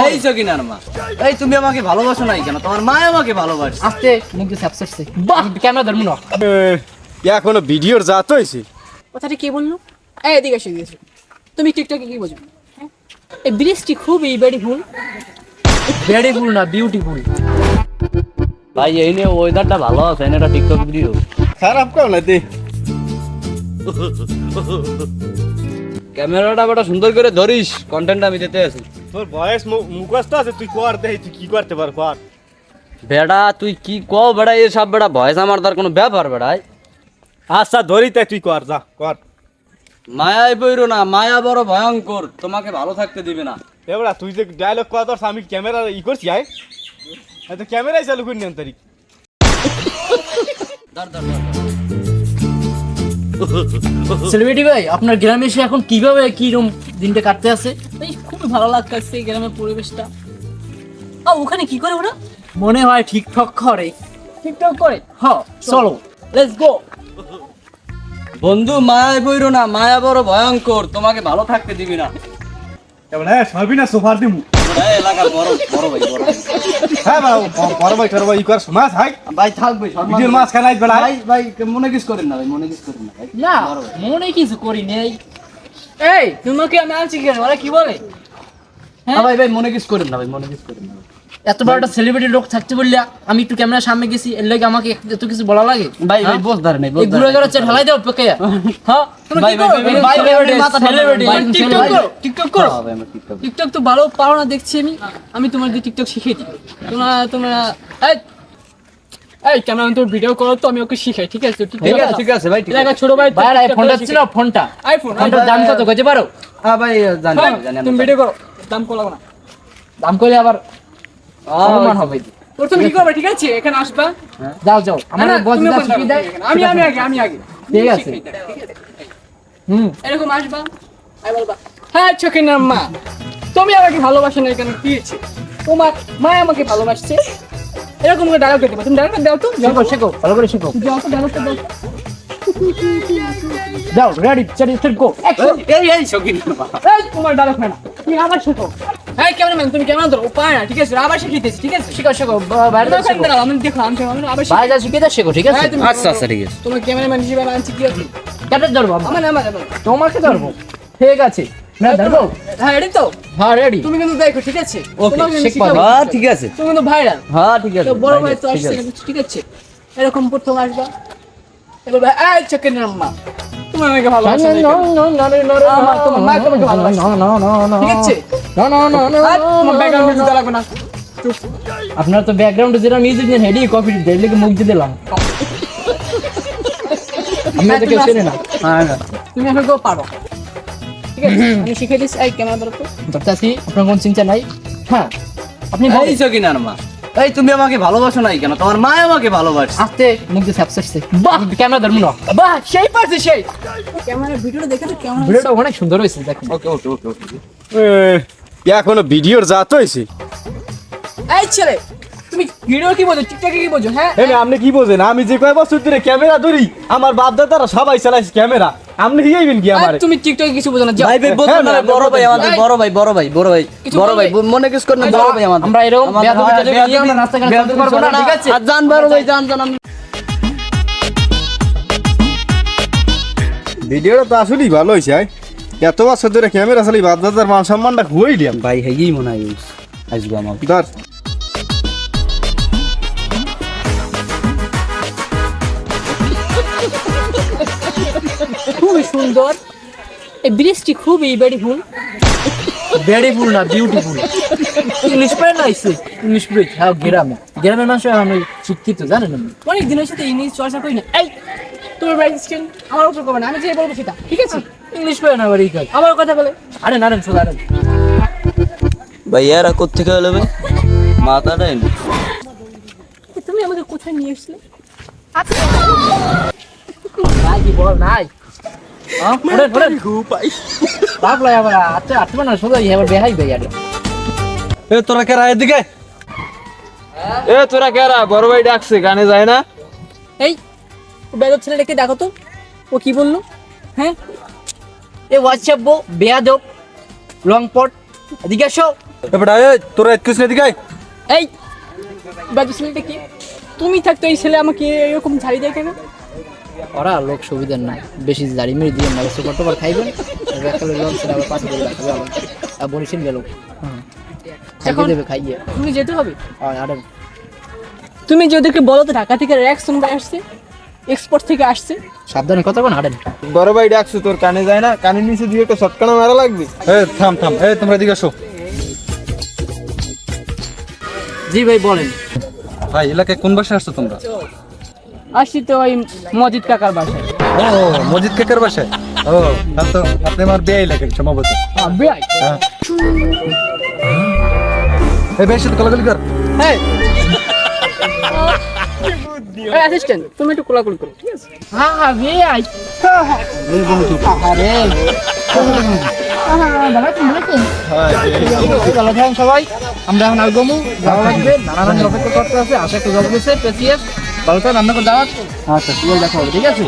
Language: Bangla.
এই জগিনার মা, এই তুমি আমাকে ভালোবাসো নাই কেন? তোমার মা আমাকে ভালোবাসে। আস্তে মুখ দিয়ে স্যাপসারছে। বাহ ক্যামেরা ধরমু না। এখনো ভিডিওর জাত হইছে। কথাটা কে বললো? এই এদিকে এসে দিয়েছো। তুমি টিকটকে কি বোঝো? হ্যাঁ? এই বৃষ্টি খুবই বিউটিফুল। বিউটিফুল না বিউটিফুল। ভাই এই নিয়ে ওয়েদারটা ভালো আছে, এটা টিকটক ভিডিও। খারাপ কর না দে। ক্যামেরাটা বড় সুন্দর করে ধরিস, কন্টেন্ট আমি দিতে আছি। তোর বয়স মুখস্থ আছে, তুই কর দে, তুই কি করতে পার কর। বেড়া তুই কি কও বেড়া, এই সব বেড়া ভয়েস আমার তার কোনো ব্যাপার বেড়াই। আচ্ছা ধরি তাই তুই কর, যা কর। মায়ায় বইরো না, মায়া বড় ভয়ঙ্কর, তোমাকে ভালো থাকতে দিবে না। এবারে তুই যে ডায়লগ কর, তোর আমি ক্যামেরা করছি আয়, তো ক্যামেরাই চালু করি নেন তারিখ। সেলিব্রিটি ভাই আপনার গ্রামে এসে এখন কিভাবে কি রকম দিনটা কাটতে আছে? এই খুবই ভালো লাগতেছে এই গ্রামের পরিবেশটা। ওখানে কি করে ওরা? মনে হয় ঠিকঠাক করে। টিকটক করে? হ চলো লেটস গো। বন্ধু মায়ায় বইরো না, মায়া বড় ভয়ঙ্কর, তোমাকে ভালো থাকতে দিবে না। এবারে সবই না সোফার দিমু। এই এলাকার বড় বড় ভাই, বড় ভাই। হ্যাঁ ভাই, বড় ভাই তোর ভাই কর মাছ হাই। ভাই থাকবে ভিডিওর মাছ খানাই বেলা। ভাই ভাই মনে কিছু করেন না ভাই, মনে কিছু করেন না ভাই। না বড় ভাই। মনে কিছু করি নেই। এই তোমাকে আমি আনছি কেন? ওরা কি বলে? ভাই ভাই মনে কিছু করেন না ভাই, মনে কিছু করেন না ভাই। এত বড় একটা সেলিব্রিটি লোক থাকতে বললা আমি একটু ক্যামেরার সামনে গেছি, এর লাগে আমাকে এত কিছু বলা লাগে? ভাই ভাই বস ধরে নাই, এই বুড়ো গড়া চেয়ে ঢালাই দাও পেকে। হ্যাঁ তোমরা ভাই কি ভাই করো? ভাই, ভাই, ভাই, ভাই, মাথা celebrity, ভাই, টিকটক করো, টিকটক করো। হ্যাঁ ভাই, আমরা টিকটক করি। টিকটক তো ভালো পারো না দেখছি আমি। আমি তোমাদের টিকটক শিখিয়ে দিই। তোমরা তোমরা এই এই কেন আমি তোর ভিডিও করো তো আমি ওকে শিখাই, ঠিক আছে? ঠিক আছে ভাই, ঠিক আছে। এলাকা ছোট ভাই ভাই আর ফোনটা ছিল ফোনটা। আইফোন। ফোনটার দাম কত গজে পারো? হ্যাঁ ভাই জানি জানি তুমি ভিডিও করো, দাম কম লাগবে না। দাম করলে আবার অপমান হবে। প্রথমে কি করবে, ঠিক আছে? এখানে আসবা। যাও যাও আমার না, বস তুমি যা ওখানে শিখিয়ে দেয়। যাবে। আমি আগে ঠিক আছে। এরকম আসবা, আমি বলবা হ্যাঁ চোখের নাম মা, তুমি আমাকে ভালোবাসো না কেন, কি হয়েছে? তোমার মা আমাকে ভালোবাসছে, এরকম করে ডায়লগ দিতে পারো। তুমি ডায়লগ দাও তো, শেখো শেখো ভালো করে শেখো। যাও তো ডায়লগটা দাও। যাও রেডি সেট গো অ্যাকশন। এই এই শকিন এই তোমার ডায়লগ হয় না, তুমি আবার শেখো। এই ক্যামেরাম্যান তুমি ক্যামেরা ধরো, ও পায় না, ঠিক আছে? আবার শিখিতেছি, ঠিক আছে? শেখো শেখো বাইরে দাও, শেখো। দাঁড়াও, আমি দেখো, আমি আবার ভাই যা শিখিয়ে দেয় শেখো, ঠিক আছে? হ্যাঁ, তুমি আচ্ছা আচ্ছা ঠিক আছে। তোমার ক্যামেরাম্যান হিসেবে আমি আনছি, কি আছে? ক্যামেরা ধরবো আমরা। আমার তোমাকে ধরবো ঠিক আছে না ধরবো। হ্যাঁ রেডি তো? হ্যাঁ রেডি। তুমি কিন্তু দেখো, ঠিক আছে? ওকে, তোমাকে আমি শিখবা। শিখাবো। হ্যাঁ ঠিক আছে, তুমি কিন্তু ভাইরাল। হ্যাঁ ঠিক আছে। তো বড় ভাই তো ঠিক আসছে আছে। না, ঠিক আছে? এরকম প্রথম আসবা, এবার ভাই এই চোখের নাম্মা, তুমি আমাকে ভালোবাসো না কেন? আমার তোমার মা তোমাকে ভালোবাসে, ঠিক আছে? আর তোমার ব্যাকগ্রাউন্ড মিউজিক লাগবে না। চুপ। আপনার তো ব্যাকগ্রাউন্ডে যেটা মিউজিক দেন হেডি কপি দেন লিখে মুখ দিয়ে দিলাম। আমি তো কেউ চেনে না। হ্যাঁ হ্যাঁ। তুমি আমাকে পারো, ঠিক আছে? আমি শিখিয়ে দিচ্ছি। এই ক্যামেরা ধরো তো। ধরতাছি আপনার কোন চিন্তা নাই। হ্যাঁ আপনি এই বলেন। শকিনার মা, এই তুমি আমাকে ভালোবাসো নাই কেন? তোমার মা আমাকে ভালোবাসে। আস্তে মুখ দিয়ে স্যাপসারছে। বাহ ক্যামেরা ধরমু না। বাহ সেই পারছে সেই। ক্যামেরার ভিডিওটা দেখে তো কেমন হয়েছে? ভিডিওটা অনেক সুন্দর হয়েছে দেখেন। ওকে ওকে ওকে ওকে। এখনো ভিডিওর জাত হইছে। এই ছেলে তুমি ভিডিও কি বোঝো, টিকটকে কি বোঝো? হ্যাঁ এই আপনি কি বোঝেন? আমি যে কয় বছর ধরে ক্যামেরা ধরি, আমার বাপ দাদারা সবাই চালাইছে ক্যামেরা, আপনি হিয়াইবেন কি আর আমারে? তুমি টিকটকে কিছু বোঝো না, যাও। ভাই ভাই বলতো হ্যাঁ, না, না, বড় ভাই আমাদের, এই। বড় ভাই বড় ভাই বড় ভাই কিছু বড় ভাই বলবে? মনে কিছু করেন না, বড় ভাই আমাদের। আমরা এরকম আমাদের- বেয়াদবি হ্যাঁ, টেলিভিশন বেয়াদবি- আমরা রাস্তাঘাটে বেয়াদবি চলতে পারবো না, চলে না। ঠিক আছে? আর জান বড় ভাই জান জান। ভিডিওটা তো আসলেই ভালো হয়েছে। এত বছর ধরে ক্যামেরা চালাই, বাপ দাদার মান সম্মানটা খুঁইলাম। ভাই হেই মনে হয় আসবো আমার। ধর খুবই সুন্দর, এই বৃষ্টি খুবই বিউটিফুল। বিউটিফুল না বিউটিফুল। ইংলিশ পড়ে না আইছে ইংলিশ পড়ে। হ্যাঁ গ্রামে গ্রামের মানুষ আমি শিক্ষিত জানেন না। অনেক দিন হয়েছে তো ইংলিশ চর্চা করি না। এই তোমার বাড়ি স্ক্রিন আমার উপর করবে না, আমি যে বলবো সেটা, ঠিক আছে? ইংলিশ পড়ে না আবার এই কাজ। আমার কথা বলে আরে নারেন চলে আরেন। ভাই এরা কোত্থেকে হলো ভাই? মাথাটাই না। তুমি আমাকে কোথায় নিয়ে এসেছিলে? নাই কি বল নাই। হ্যাঁ ওরে ওরে বাপ লাই আবার আচ্ছা আচ্ছা না সোজা এবার বেহাই ভাই আরে। এ তোরা কেরা এদিকে? এ তোরা কেরা? বড় ভাই ডাকছে, গানে যায় না? এই বেদব ছেলেটাকে দেখো তো, ও কি বললো? হ্যাঁ এ হোয়াটসঅ্যাপ বো বেয়াদব লং পট এদিকে আসো। এবার তোরা এত কিছু এদিকে আয়। এই বাজু ছেলেটা কি? তুমি থাকতো এই ছেলে আমাকে এরকম ঝাড়ি দেয় কেন? ওরা লোক সুবিধার নাই, বেশি দাড়ি মেরে দিয়ে না, সুপার টুপার খাইবেন, এবার একটা লঞ্চ আবার পাশে করে রাখবে আবার। আর বনিসিন গেল এখন খাইয়ে দেবে, খাইয়ে। তুমি যেতে হবে। আর তুমি যে ওদেরকে বলো তো ঢাকা থেকে র্যাকসন ভাই আসছে, এক্সপোর্ট থেকে আসছে। সাবধানে কথা কোন হাঁটেন। বড় ভাই ডাকছো, তোর কানে যায় না? কানের নিচে দিয়ে একটা শটকানা মারা লাগবে। থাম থাম, তোমরা এদিকে আসো। জি ভাই বলেন। ভাই এলাকায় কোন বাসায় আসছো তোমরা? আসছি তো ওই মজিদ কাকার বাসায়। ও মজিদ কাকার বাসায়। ও তাহলে তো আপনি আমার বেয়াই লাগেন সম্ভবত। বিয়াই এই বেশ সাথে কলাকলি কর। অ্যাসিস্ট্যান্ট তুমি একটু কোলাকুলি করো, ঠিক আছে? হ্যাঁ বিয়াই। আরে ভালো থাকেন সবাই, আমরা এখন আগমু, যাওয়া লাগবে, নানান অপেক্ষা করতে আছে, আশা একটু জব গেছে পেছিয়ে ভালো থাকেন, আমরা দাওয়াত। আচ্ছা ঠিক আছে, ঠিক আছে।